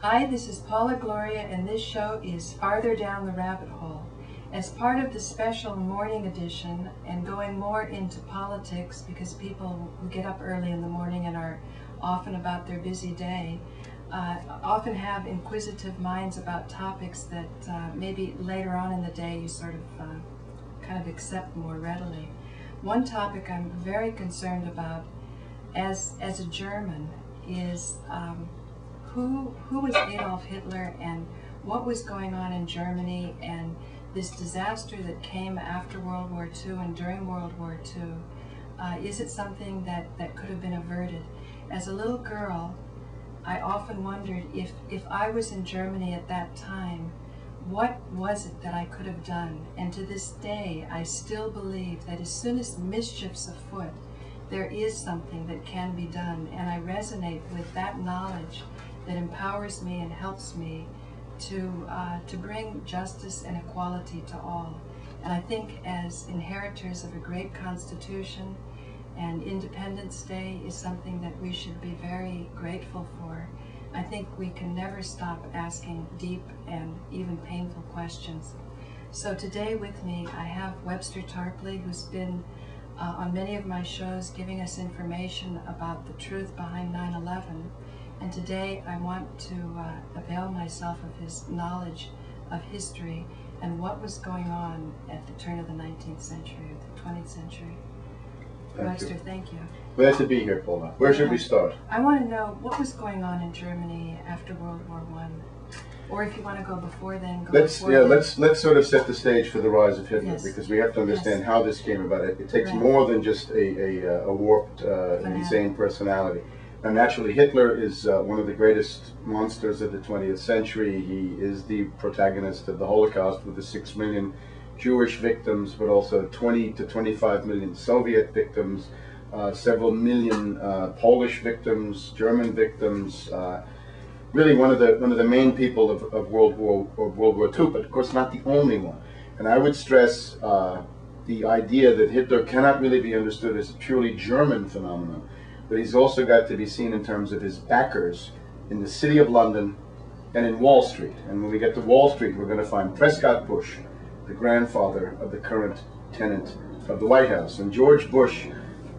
Hi, this is Paula Gloria, and this show is Farther Down the Rabbit Hole. As part of the special morning edition and going more into politics, because people who get up early in the morning and are often about their busy day often have inquisitive minds about topics that maybe later on in the day you sort of kind of accept more readily. One topic I'm very concerned about as a German is who was Adolf Hitler and what was going on in Germany and this disaster that came after World War II and during World War II. Is it something that could have been averted? As a little girl, I often wondered if I was in Germany at that time, what was it that I could have done? And to this day, I still believe that as soon as mischief's afoot, there is something that can be done, and I resonate with that knowledge that empowers me and helps me to bring justice and equality to all. And I think as inheritors of a great constitution, and Independence Day is something that we should be very grateful for. I think we can never stop asking deep and even painful questions. So today with me I have Webster Tarpley, who's been on many of my shows giving us information about the truth behind 9/11. And today I want to avail myself of his knowledge of history and what was going on at the turn of the 19th century or the 20th century. Webster, thank you. Glad to be here, Paula. Where should we start? I want to know what was going on in Germany after World War I. Or if you want to go before then, go before then. Let's sort of set the stage for the rise of Hitler, Yes. because we have to understand Yes. how this came about. It takes Right. more than just a warped, insane personality. And naturally, Hitler is one of the greatest monsters of the 20th century. He is the protagonist of the Holocaust with the 6 million Jewish victims, but also 20 to 25 million Soviet victims, several million Polish victims, German victims. Really, one of the main people of World War II, but of course not the only one. And I would stress the idea that Hitler cannot really be understood as a purely German phenomenon, but he's also got to be seen in terms of his backers in the City of London and in Wall Street. And when we get to Wall Street, we're going to find Prescott Bush, the grandfather of the current tenant of the White House. And George Bush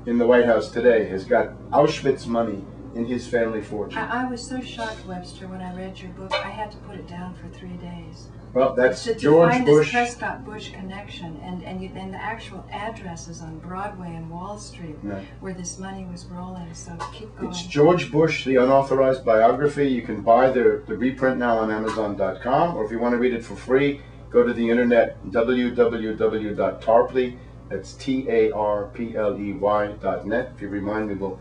in the White House today has got Auschwitz money in his family fortune. I was so shocked, Webster, when I read your book. I had to put it down for 3 days. Well, that's to George find Bush. this Prescott Bush connection and the actual addresses on Broadway and Wall Street Right. where this money was rolling. So keep going. It's George Bush, the unauthorized biography. You can buy the reprint now on Amazon.com, or if you want to read it for free, go to the internet, www.tarpley, that's TARPLEY.net. If you remind me, we'll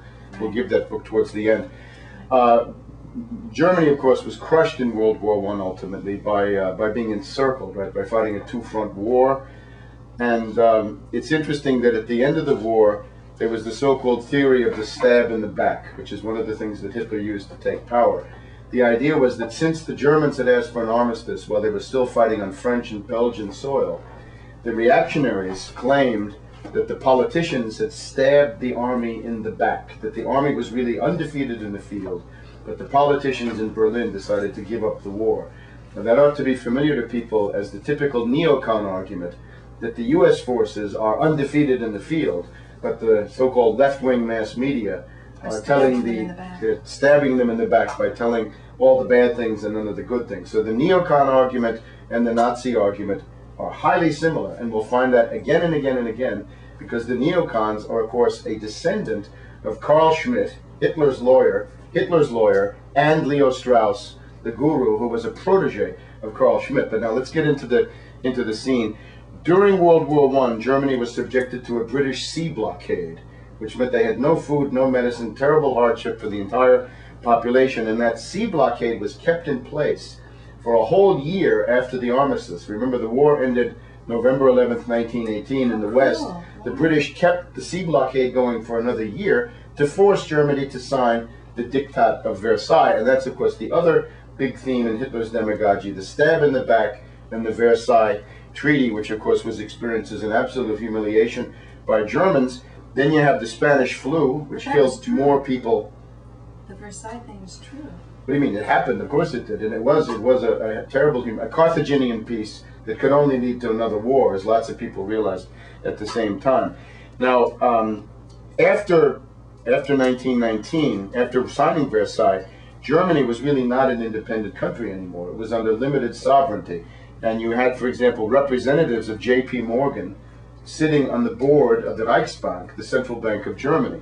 give that book towards the end. Germany, of course, was crushed in World War I ultimately by being encircled, right, by fighting a two-front war. And it's interesting that at the end of the war, there was the so-called theory of the stab in the back, which is one of the things that Hitler used to take power. The idea was that since the Germans had asked for an armistice while they were still fighting on French and Belgian soil, the reactionaries claimed that the politicians had stabbed the army in the back, that the army was really undefeated in the field, but the politicians in Berlin decided to give up the war. Now that ought to be familiar to people as the typical neocon argument that the US forces are undefeated in the field, but the so-called left-wing mass media are they're stabbing them in the back by telling all the bad things and none of the good things. So the neocon argument and the Nazi argument are highly similar, and we'll find that again and again and again, because the neocons are, of course, a descendant of Carl Schmitt, Hitler's lawyer, and Leo Strauss, the guru, who was a protege of Carl Schmitt. But now let's get into the scene. During World War I, Germany was subjected to a British sea blockade, which meant they had no food, no medicine, terrible hardship for the entire population, and that sea blockade was kept in place for a whole year after the armistice. Remember, the war ended November 11th, 1918 in the West. The British kept the sea blockade going for another year to force Germany to sign the Diktat of Versailles. And that's, of course, the other big theme in Hitler's demagogy, the stab in the back and the Versailles Treaty, which, of course, was experienced as an absolute humiliation by Germans. Then you have the Spanish flu, which killed more people. The Versailles thing is true. What do you mean? It happened. Of course it did, and it was a terrible, a Carthaginian peace that could only lead to another war, as lots of people realized at the same time. Now, after 1919, after signing Versailles, Germany was really not an independent country anymore. It was under limited sovereignty, and you had, for example, representatives of J.P. Morgan sitting on the board of the Reichsbank, the central bank of Germany.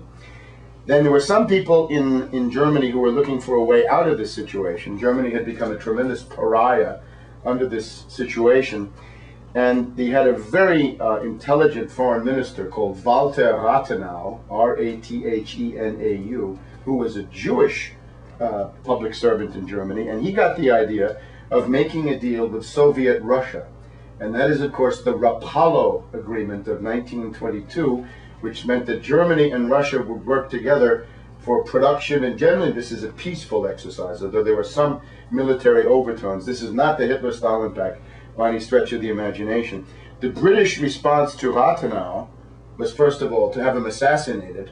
Then there were some people in Germany who were looking for a way out of this situation. Germany had become a tremendous pariah under this situation. And they had a very intelligent foreign minister called Walter Rathenau, R-A-T-H-E-N-A-U, who was a Jewish public servant in Germany. And he got the idea of making a deal with Soviet Russia. And that is, of course, the Rapallo Agreement of 1922, which meant that Germany and Russia would work together for production, and generally this is a peaceful exercise, although there were some military overtones. This is not the Hitler-Stalin pact by any stretch of the imagination. The British response to Rathenau was, first of all, to have him assassinated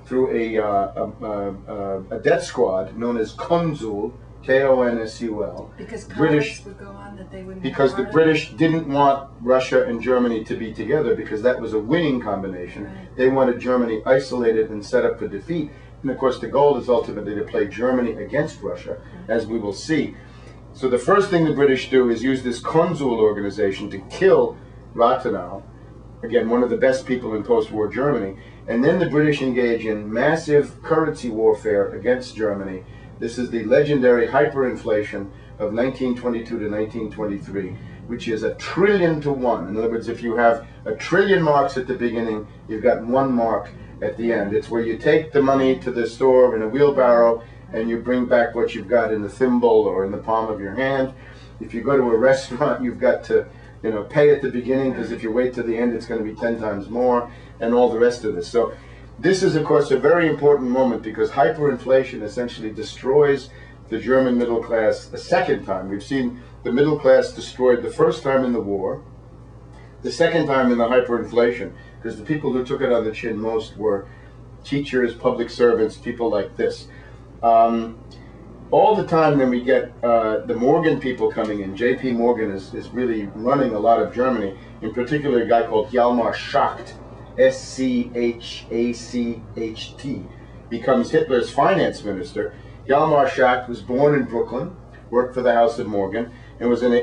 through a death squad known as Konsul, K-O-N-S-U-L. Because British would go on that they wouldn't. Because the British didn't want Russia and Germany to be together, because that was a winning combination. Right. They wanted Germany isolated and set up for defeat. And of course the goal is ultimately to play Germany against Russia, as we will see. So the first thing the British do is use this Konsul organization to kill Rathenau, again, one of the best people in post-war Germany. And then the British engage in massive currency warfare against Germany. This is the legendary hyperinflation of 1922 to 1923, which is 1 trillion to 1. In other words, if you have 1 trillion marks at the beginning, you've got 1 mark at the end. It's where you take the money to the store in a wheelbarrow and you bring back what you've got in the thimble or in the palm of your hand. If you go to a restaurant, you've got to pay at the beginning, because if you wait to the end, it's going to be 10 times more, and all the rest of this. So this is, of course, a very important moment, because hyperinflation essentially destroys the German middle class a second time. We've seen the middle class destroyed the first time in the war, the second time in the hyperinflation, because the people who took it on the chin most were teachers, public servants, people like this. All the time then we get the Morgan people coming in. J.P. Morgan is really running a lot of Germany, in particular a guy called Hjalmar Schacht, S-C-H-A-C-H-T, becomes Hitler's finance minister. Hjalmar Schacht was born in Brooklyn, worked for the House of Morgan, and was an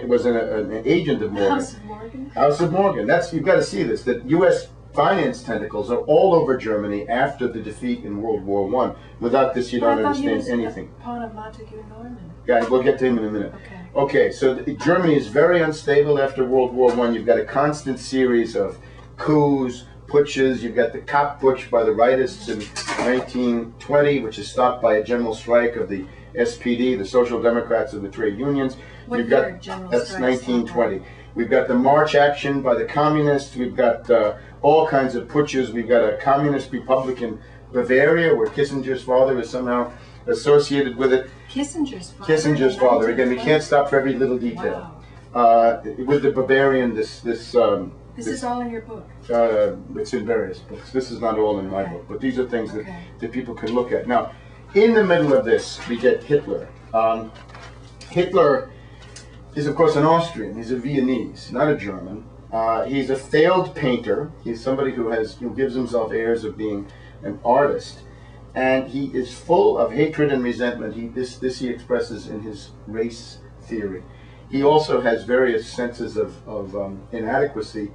agent of Morgan. House of Morgan? House of Morgan. You've got to see this, that U.S. finance tentacles are all over Germany after the defeat in World War I. Without this, you don't understand anything. Pawn of Montague Norman. Yeah, we'll get to him in a minute. Okay, so Germany is very unstable after World War I. You've got a constant series of coups, putsches. You've got the Kapp putsch by the rightists in 1920, which is stopped by a general strike of the SPD, the Social Democrats of the trade unions. What You've year got, general that's strikes? 1920. We've got the March action by the communists. We've got all kinds of putsches. We've got a communist republican Bavaria, where Kissinger's father is somehow associated with it. Kissinger's father? Kissinger's father. Again, we can't stop for every little detail. Wow. With the Bavarian, this is all in your book? It's in various books. This is not all in my book, but these are things that people can look at. Now, in the middle of this, we get Hitler. Hitler is, of course, an Austrian. He's a Viennese, not a German. He's a failed painter. He's somebody who gives himself airs of being an artist, and he is full of hatred and resentment. This he expresses in his race theory. He also has various senses of inadequacy,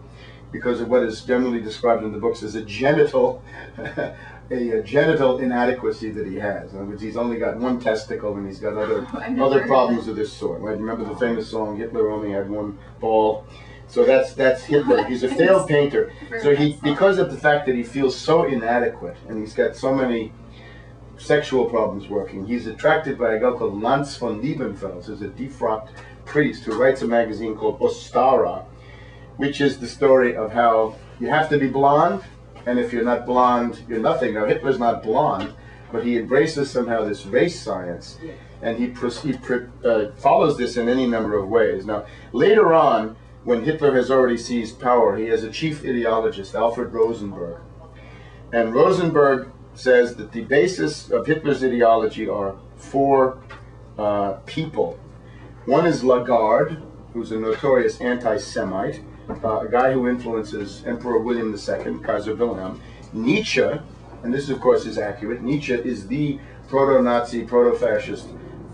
because of what is generally described in the books as a genital inadequacy that he has. In other words, he's only got one testicle, and he's got other problems of this sort. Right? Remember the famous song, "Hitler only had one ball." So that's Hitler. He's a failed painter. So because of the fact that he feels so inadequate, and he's got so many sexual problems working, he's attracted by a guy called Lanz von Liebenfels, who's a defrocked priest who writes a magazine called Ostara, which is the story of how you have to be blonde, and if you're not blonde, you're nothing. Now, Hitler's not blonde, but he embraces somehow this race science, and he follows this in any number of ways. Now, later on, when Hitler has already seized power, he has a chief ideologist, Alfred Rosenberg. And Rosenberg says that the basis of Hitler's ideology are 4 people. One is Lagarde, who's a notorious anti-Semite, a guy who influences Emperor William II, Kaiser Wilhelm. Nietzsche, and this of course is accurate, Nietzsche is the proto-Nazi, proto-fascist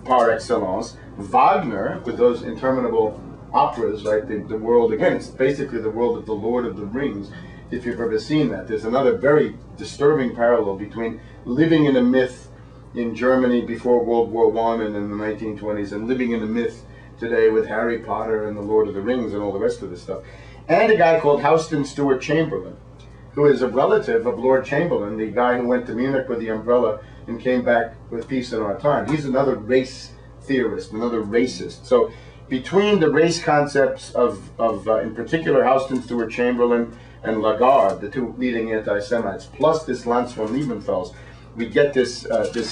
par excellence. Wagner, with those interminable operas, right, the world, again, it's basically the world of the Lord of the Rings, if you've ever seen that. There's another very disturbing parallel between living in a myth in Germany before World War I and in the 1920s, and living in a myth today with Harry Potter and the Lord of the Rings and all the rest of this stuff. And a guy called Houston Stewart Chamberlain, who is a relative of Lord Chamberlain, the guy who went to Munich with the umbrella and came back with peace in our time. He's another race theorist, another racist. So between the race concepts of in particular, Houston Stewart Chamberlain and Lagarde, the two leading anti-Semites, plus this Lanz von Liebenfels, we get this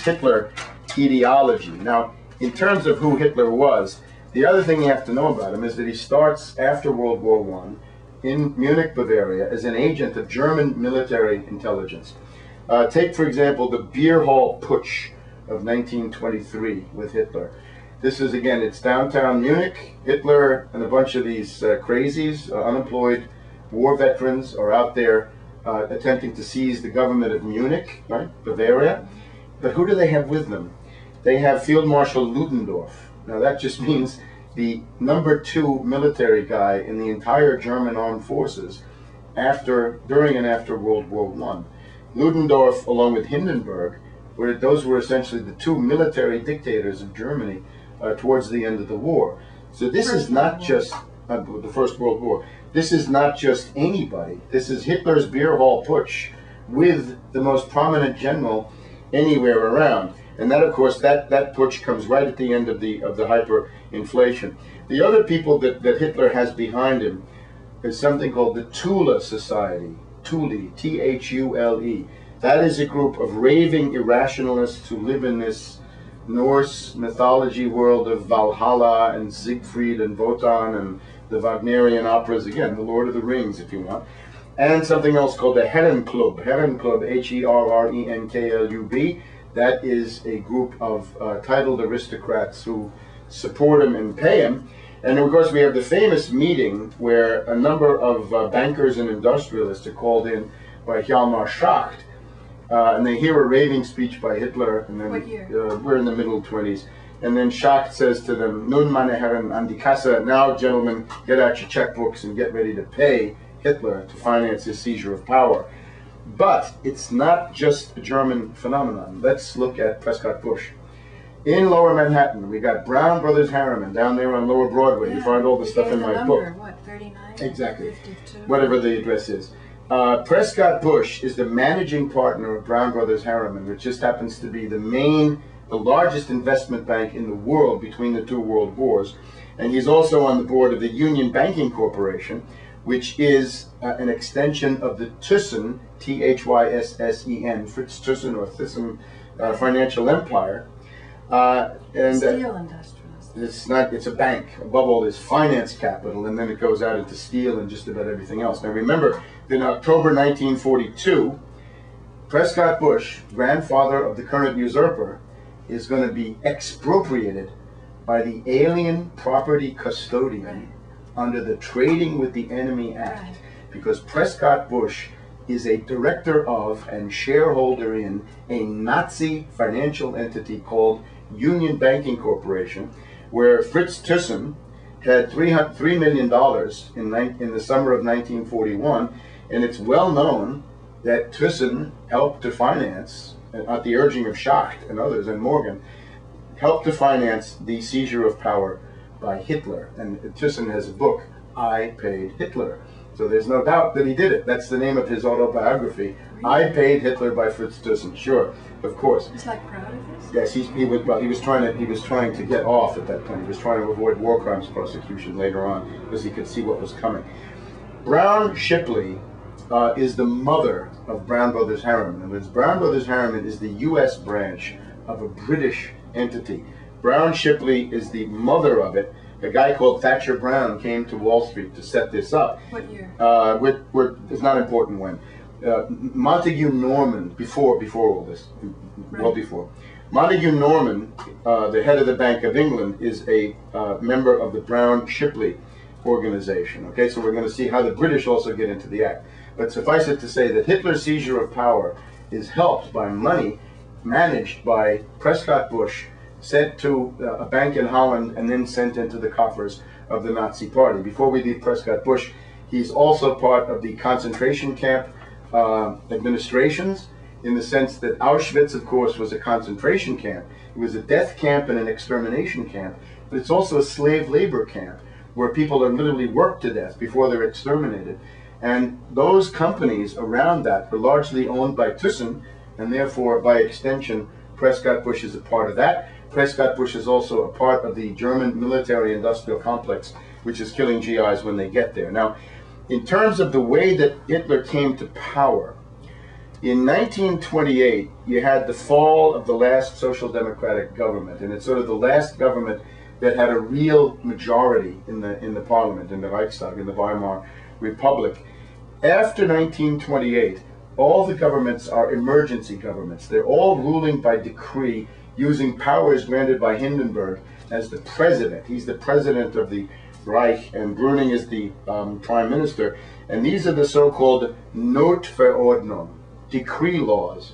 Hitler ideology. Now, in terms of who Hitler was, the other thing you have to know about him is that he starts after World War I in Munich, Bavaria, as an agent of German military intelligence. Take, for example, the beer hall putsch of 1923 with Hitler. This is, again, it's downtown Munich. Hitler and a bunch of these crazies, unemployed war veterans, are out there attempting to seize the government of Munich, right, Bavaria. But who do they have with them? They have Field Marshal Ludendorff. Now that just means the #2 military guy in the entire German armed forces during and after World War I. Ludendorff, along with Hindenburg, those were essentially the two military dictators of Germany towards the end of the war. So this is not just the First World War. This is not just anybody. This is Hitler's beer hall putsch with the most prominent general anywhere around. And that, of course, that putsch comes right at the end of the hyperinflation. The other people that Hitler has behind him is something called the Thule Society. Thule, Thule. That is a group of raving irrationalists who live in this Norse mythology world of Valhalla and Siegfried and Wotan and the Wagnerian operas, again, the Lord of the Rings, if you want. And something else called the Herrenklub, Herrenklub, That is a group of titled aristocrats who support him and pay him. And of course, we have the famous meeting where a number of bankers and industrialists are called in by Hjalmar Schacht, and they hear a raving speech by Hitler. And then what year? We're in the middle 20s. And then Schacht says to them, "Nun, meine Herren, an die Kasse. Now, gentlemen, get out your checkbooks and get ready to pay Hitler to finance his seizure of power." But it's not just a German phenomenon. Let's look at Prescott Bush. In Lower Manhattan, we got Brown Brothers Harriman down there on Lower Broadway. Yeah, you find all the stuff in my book. What, 39? Exactly. 52? Whatever the address is. Prescott Bush is the managing partner of Brown Brothers Harriman, which just happens to be the largest investment bank in the world between the two world wars. And he's also on the board of the Union Banking Corporation, which is an extension of the Thyssen, Thyssen, Fritz Thyssen or Thyssen financial empire. Steel industrialist. It's a bank. Above all, there's finance capital, and then it goes out into steel and just about everything else. Now remember, in October 1942, Prescott Bush, grandfather of the current usurper, is going to be expropriated by the Alien Property Custodian under the Trading with the Enemy Act, because Prescott Bush is a director of and shareholder in a Nazi financial entity called Union Banking Corporation, where Fritz Thyssen had $3 million in the summer of 1941, and it's well known that Thyssen helped to finance, at the urging of Schacht and others and Morgan, helped to finance the seizure of power by Hitler. And Thyssen has a book, I Paid Hitler. So there's no doubt that he did it. That's the name of his autobiography. Really? I Paid Hitler by Fritz Thyssen. Sure, of course. He's like proud of this? Yes, he was trying to get off at that point. He was trying to avoid war crimes prosecution later on because he could see what was coming. Brown Shipley is the mother of Brown Brothers Harriman. And Brown Brothers Harriman is the U.S. branch of a British entity. Brown Shipley is the mother of it. A guy called Thatcher Brown came to Wall Street to set this up. What year? It's not important when. Montague Norman, before all this, well before. Montague Norman, the head of the Bank of England, is a member of the Brown-Shipley organization. Okay, so we're going to see how the British also get into the act. But suffice it to say that Hitler's seizure of power is helped by money managed by Prescott Bush, sent to a bank in Holland and then sent into the coffers of the Nazi Party. Before we leave Prescott Bush, he's also part of the concentration camp administrations, in the sense that Auschwitz, of course, was a concentration camp. It was a death camp and an extermination camp, but it's also a slave labor camp where people are literally worked to death before they're exterminated. And those companies around that were largely owned by Thyssen, and therefore, by extension, Prescott Bush is a part of that. Prescott Bush is also a part of the German military-industrial complex, which is killing GIs when they get there. Now, in terms of the way that Hitler came to power, in 1928, you had the fall of the last social democratic government, and it's sort of the last government that had a real majority in the parliament, in the Reichstag, in the Weimar Republic. After 1928, all the governments are emergency governments. They're all ruling by decree, using powers granted by Hindenburg as the president. He's the president of the Reich, and Brüning is the prime minister. And these are the so-called Notverordnung, decree laws.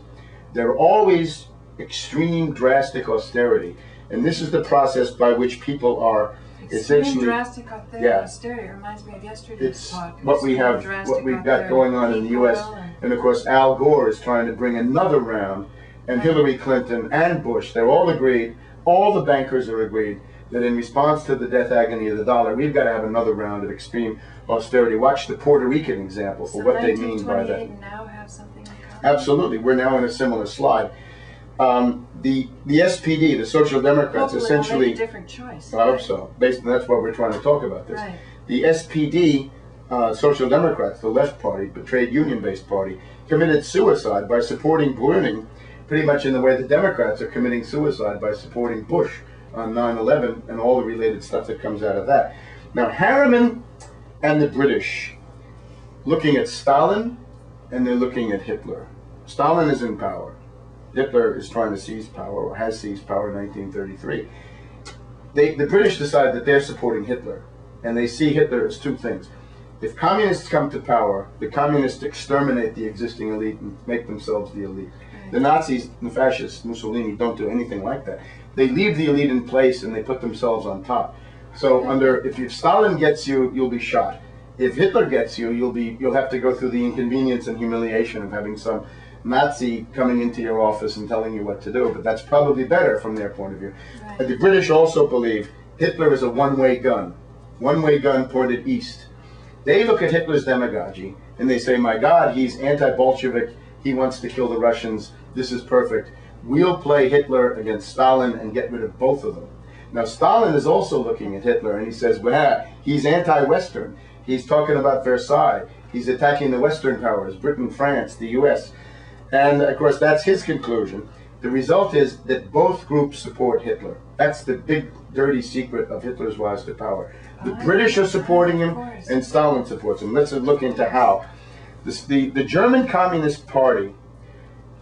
They're always extreme, drastic austerity. And this is the process by which people are essentially drastic austerity. It reminds me of yesterday's talk. What we've got going on in the U.S. And of course, Al Gore is trying to bring another round, and Hillary Clinton and Bush, they're all agreed, all the bankers are agreed, that in response to the death agony of the dollar, we've got to have another round of extreme austerity. Watch the Puerto Rican example for what they mean by that. And now have something in common? Absolutely. We're now in a similar slide. The SPD, the Social Democrats, hopefully essentially... make a different choice. I hope so. Basically, that's why we're trying to talk about this. Right. The SPD, Social Democrats, the left party, the trade union-based party, committed suicide by supporting Brüning, pretty much in the way the Democrats are committing suicide by supporting Bush on 9/11 and all the related stuff that comes out of that. Now, Harriman and the British, looking at Stalin, and they're looking at Hitler. Stalin is in power. Hitler is trying to seize power, or has seized power in 1933. The British decide that they're supporting Hitler, and they see Hitler as two things. If communists come to power, the communists exterminate the existing elite and make themselves the elite. The Nazis, the fascists, Mussolini, don't do anything like that. They leave the elite in place and they put themselves on top. So if Stalin gets you, you'll be shot. If Hitler gets you, you'll have to go through the inconvenience and humiliation of having some Nazi coming into your office and telling you what to do, but that's probably better from their point of view. Right. But the British also believe Hitler is a one-way gun pointed east. They look at Hitler's demagogy and they say, my God, he's anti-Bolshevik, he wants to kill the Russians, this is perfect. We'll play Hitler against Stalin and get rid of both of them. Now, Stalin is also looking at Hitler and he says, well, he's anti-Western. He's talking about Versailles. He's attacking the Western powers, Britain, France, the US. And of course, that's his conclusion. The result is that both groups support Hitler. That's the big, dirty secret of Hitler's rise to power. The British are supporting him, and Stalin supports him. Let's look into how. The German Communist Party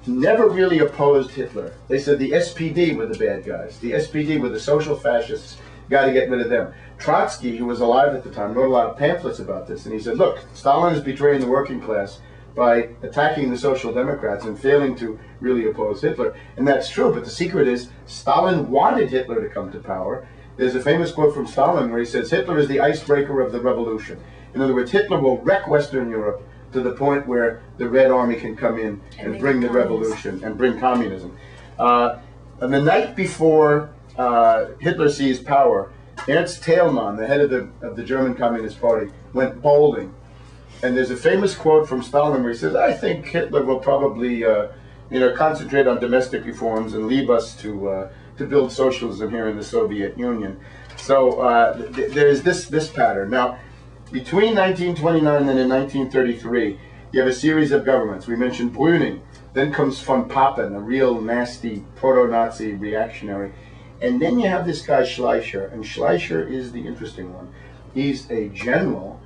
never really opposed Hitler. They said the SPD were the bad guys. The SPD were the social fascists. Got to get rid of them. Trotsky, who was alive at the time, wrote a lot of pamphlets about this, and he said, look, Stalin is betraying the working class by attacking the Social Democrats and failing to really oppose Hitler. And that's true, but the secret is Stalin wanted Hitler to come to power. There's a famous quote from Stalin where he says, Hitler is the icebreaker of the revolution. In other words, Hitler will wreck Western Europe to the point where the Red Army can come in and bring the revolution and bring communism. And the night before Hitler seized power, Ernst Thälmann, the head of the German Communist Party, went bowling. And there's a famous quote from Stalin where he says, I think Hitler will probably concentrate on domestic reforms and leave us to build socialism here in the Soviet Union. So there's this pattern. Now, between 1929 and in 1933, you have a series of governments. We mentioned Brüning. Then comes von Papen, a real nasty proto-Nazi reactionary. And then you have this guy Schleicher, and Schleicher is the interesting one. He's a general,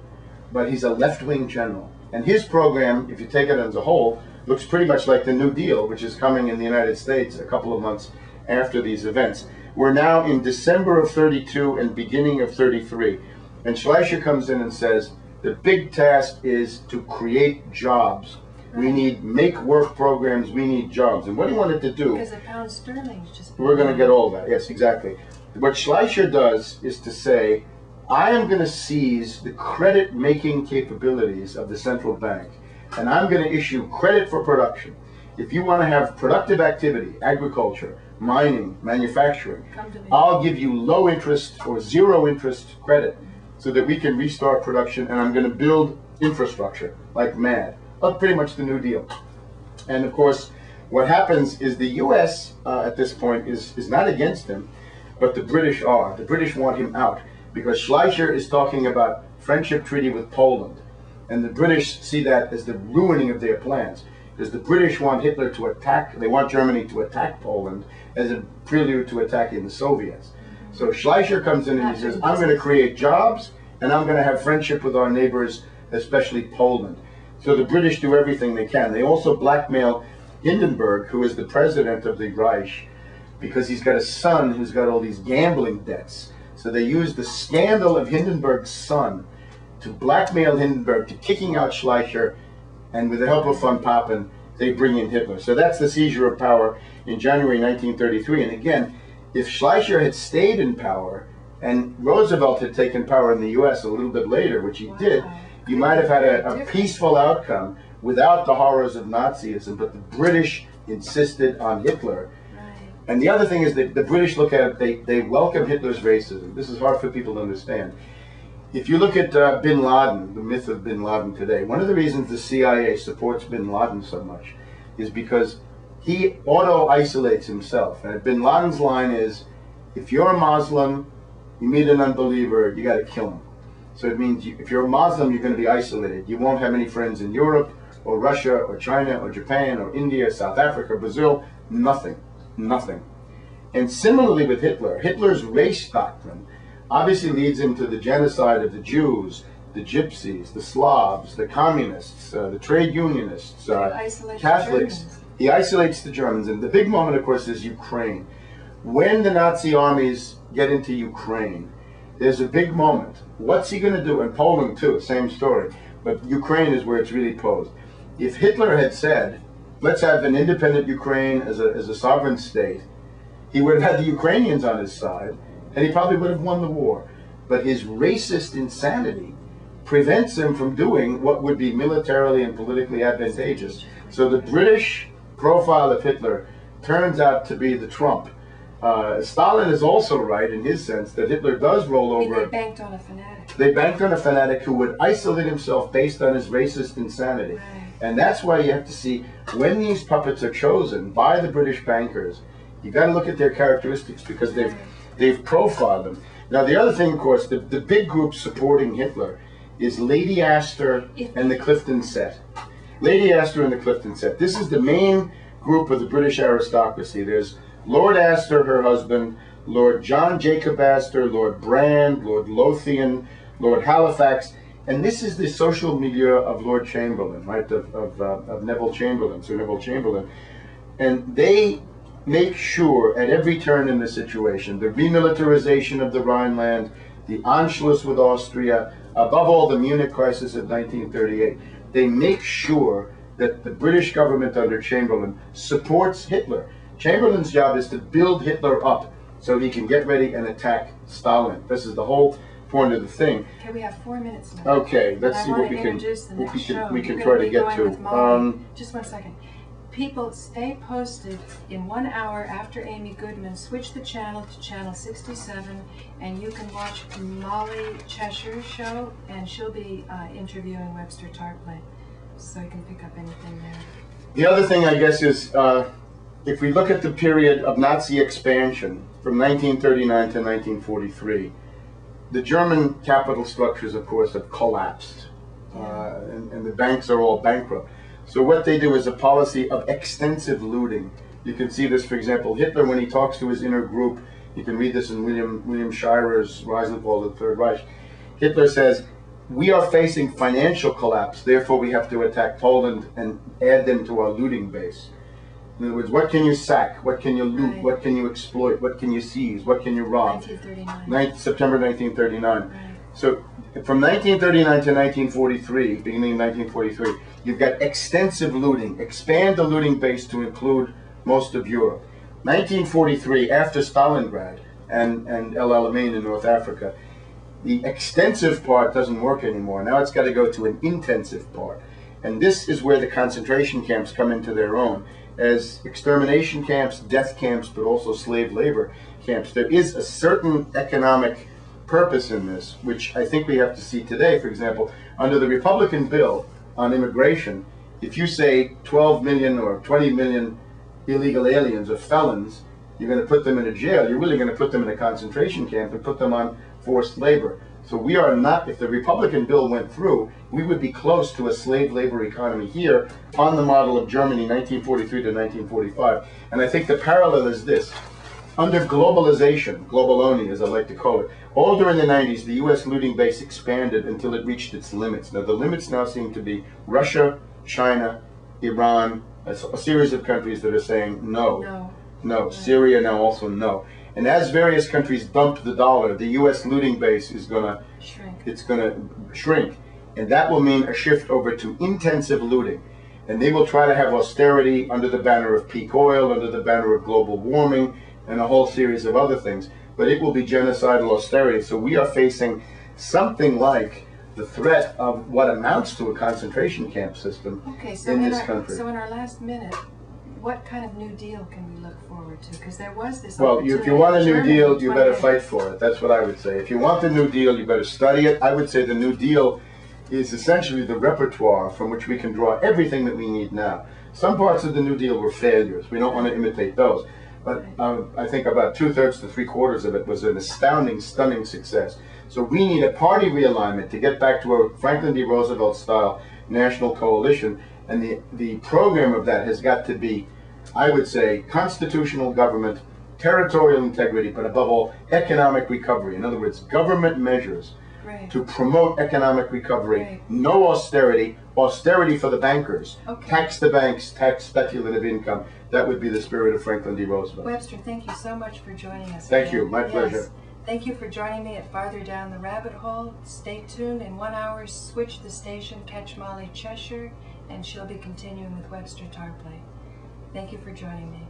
but he's a left-wing general. And his program, if you take it as a whole, looks pretty much like the New Deal, which is coming in the United States a couple of months after these events. We're now in December of 32 and beginning of 33. And Schleicher comes in and says, the big task is to create jobs. We need make-work programs, we need jobs. And what he wanted to do... Because the pound sterling is just... We're going to get all that, yes, exactly. What Schleicher does is to say, I am going to seize the credit-making capabilities of the central bank, and I'm going to issue credit for production. If you want to have productive activity, agriculture, mining, manufacturing, I'll give you low interest or zero interest credit so that we can restart production, and I'm going to build infrastructure like mad. Well, pretty much the New Deal. And of course, what happens is the U.S. At this point is not against him, but the British are. The British want him out because Schleicher is talking about friendship treaty with Poland. And the British see that as the ruining of their plans. Because the British want Hitler to attack, they want Germany to attack Poland as a prelude to attacking the Soviets. So Schleicher comes in and he says, I'm going to create jobs and I'm going to have friendship with our neighbors, especially Poland. So the British do everything they can. They also blackmail Hindenburg, who is the president of the Reich, because he's got a son who's got all these gambling debts. So they use the scandal of Hindenburg's son to blackmail Hindenburg to kicking out Schleicher, and with the help of von Papen, they bring in Hitler. So that's the seizure of power in January 1933. And again, if Schleicher had stayed in power and Roosevelt had taken power in the US a little bit later, which he did, you might have had a peaceful outcome without the horrors of Nazism, but the British insisted on Hitler. And the other thing is that the British look at it, they welcome Hitler's racism. This is hard for people to understand. If you look at bin Laden, the myth of bin Laden today, one of the reasons the CIA supports bin Laden so much is because he auto-isolates himself. And bin Laden's line is, if you're a Muslim, you meet an unbeliever, you got to kill him. So it means if you're a Muslim, you're going to be isolated. You won't have any friends in Europe, or Russia, or China, or Japan, or India, South Africa, Brazil, nothing. Nothing. And similarly with Hitler, Hitler's race doctrine obviously leads him to the genocide of the Jews, the Gypsies, the Slavs, the communists, the trade unionists, Catholics. He isolates the Germans. And the big moment, of course, is Ukraine. When the Nazi armies get into Ukraine, there's a big moment. What's he going to do? And Poland, too, same story. But Ukraine is where it's really posed. If Hitler had said, let's have an independent Ukraine as a sovereign state, he would have had the Ukrainians on his side, and he probably would have won the war. But his racist insanity prevents him from doing what would be militarily and politically advantageous. So the British profile of Hitler turns out to be the Trump. Stalin is also right in his sense that Hitler does roll over. They banked on a fanatic. They banked on a fanatic who would isolate himself based on his racist insanity. Right. And that's why you have to see, when these puppets are chosen by the British bankers, you got to look at their characteristics because they've profiled them. Now the other thing, of course, the big group supporting Hitler is Lady Astor and the Clifton set. Lady Astor and the Clifton set. This is the main group of the British aristocracy. There's Lord Astor, her husband, Lord John Jacob Astor, Lord Brand, Lord Lothian, Lord Halifax, and this is the social milieu of Lord Chamberlain, right, of Neville Chamberlain, Sir Neville Chamberlain. And they make sure at every turn in the situation, the remilitarization of the Rhineland, the Anschluss with Austria, above all the Munich crisis of 1938, they make sure that the British government under Chamberlain supports Hitler. Chamberlain's job is to build Hitler up so he can get ready and attack Stalin. This is the whole point of the thing. Okay, we have 4 minutes now. Okay, let's see what we can try to get to. Just 1 second. People, stay posted. In 1 hour after Amy Goodman, switch the channel to channel 67, and you can watch Molly Cheshire's show, and she'll be interviewing Webster Tarpley, so you can pick up anything there. The other thing, I guess, is if we look at the period of Nazi expansion from 1939 to 1943, the German capital structures, of course, have collapsed, and the banks are all bankrupt. So what they do is a policy of extensive looting. You can see this, for example, Hitler, when he talks to his inner group, you can read this in William Shirer's Rise and Fall of the Third Reich. Hitler says, we are facing financial collapse, therefore we have to attack Poland and add them to our looting base. In other words, what can you sack? What can you loot? Right. What can you exploit? What can you seize? What can you rob? 1939. September 1939. Right. So from 1939 to 1943, beginning of 1943, you've got extensive looting. Expand the looting base to include most of Europe. 1943, after Stalingrad and El Alamein in North Africa, the extensive part doesn't work anymore. Now it's got to go to an intensive part. And this is where the concentration camps come into their own. As extermination camps, death camps, but also slave labor camps. There is a certain economic purpose in this, which I think we have to see today. For example, under the Republican bill on immigration, if you say 12 million or 20 million illegal aliens or felons, you're going to put them in a jail, you're really going to put them in a concentration camp and put them on forced labor. So we are not, if the Republican bill went through, we would be close to a slave labor economy here on the model of Germany 1943 to 1945. And I think the parallel is this. Under globalization, globaloni as I like to call it, all during the 90s, the U.S. looting base expanded until it reached its limits. Now the limits now seem to be Russia, China, Iran, a series of countries that are saying no. No. Syria now also no. And as various countries dump the dollar, the U.S. looting base is going to shrink. It's going to shrink. And that will mean a shift over to intensive looting. And they will try to have austerity under the banner of peak oil, under the banner of global warming, and a whole series of other things. But it will be genocidal austerity. So we are facing something like the threat of what amounts to a concentration camp system in this country. So in our last minute, what kind of New Deal can we look forward to? Because there was this. Well, if you want a New Deal, you better fight for it. That's what I would say. If you want the New Deal, you better study it. I would say the New Deal is essentially the repertoire from which we can draw everything that we need now. Some parts of the New Deal were failures. We don't want to imitate those. But I think about 2/3 to 3/4 of it was an astounding, stunning success. So we need a party realignment to get back to a Franklin D. Roosevelt-style national coalition. And the program of that has got to be, I would say, constitutional government, territorial integrity, but above all, economic recovery. In other words, government measures to promote economic recovery. No austerity, austerity for the bankers. Tax the banks, tax speculative income. That would be the spirit of Franklin D. Roosevelt. Webster, thank you so much for joining us. Thank you, my pleasure. Thank you for joining me at Farther Down the Rabbit Hole. Stay tuned. In 1 hour, switch the station, catch Molly Cheshire, and she'll be continuing with Webster Tarpley. Thank you for joining me.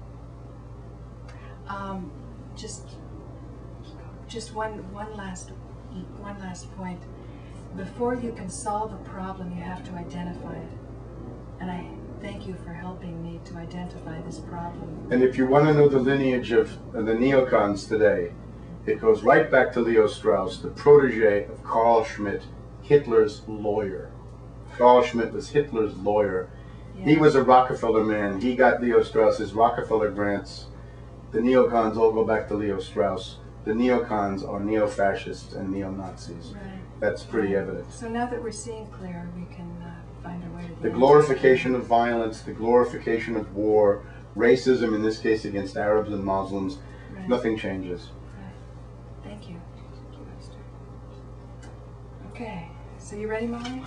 Just one last point. Before you can solve a problem, you have to identify it. And I thank you for helping me to identify this problem. And if you want to know the lineage of the neocons today, it goes right back to Leo Strauss, the protege of Carl Schmitt, Hitler's lawyer. Carl Schmitt was Hitler's lawyer. Yeah. He was a Rockefeller man. He got Leo Strauss's Rockefeller grants. The neocons all go back to Leo Strauss. The neocons are neo-fascists and neo-Nazis. That's pretty evident. So now that we're seeing clear, we can find a way to... The glorification of violence, the glorification of war, racism, in this case against Arabs and Muslims, nothing changes. Thank you. Thank you, Webster. Okay, so you ready, Molly?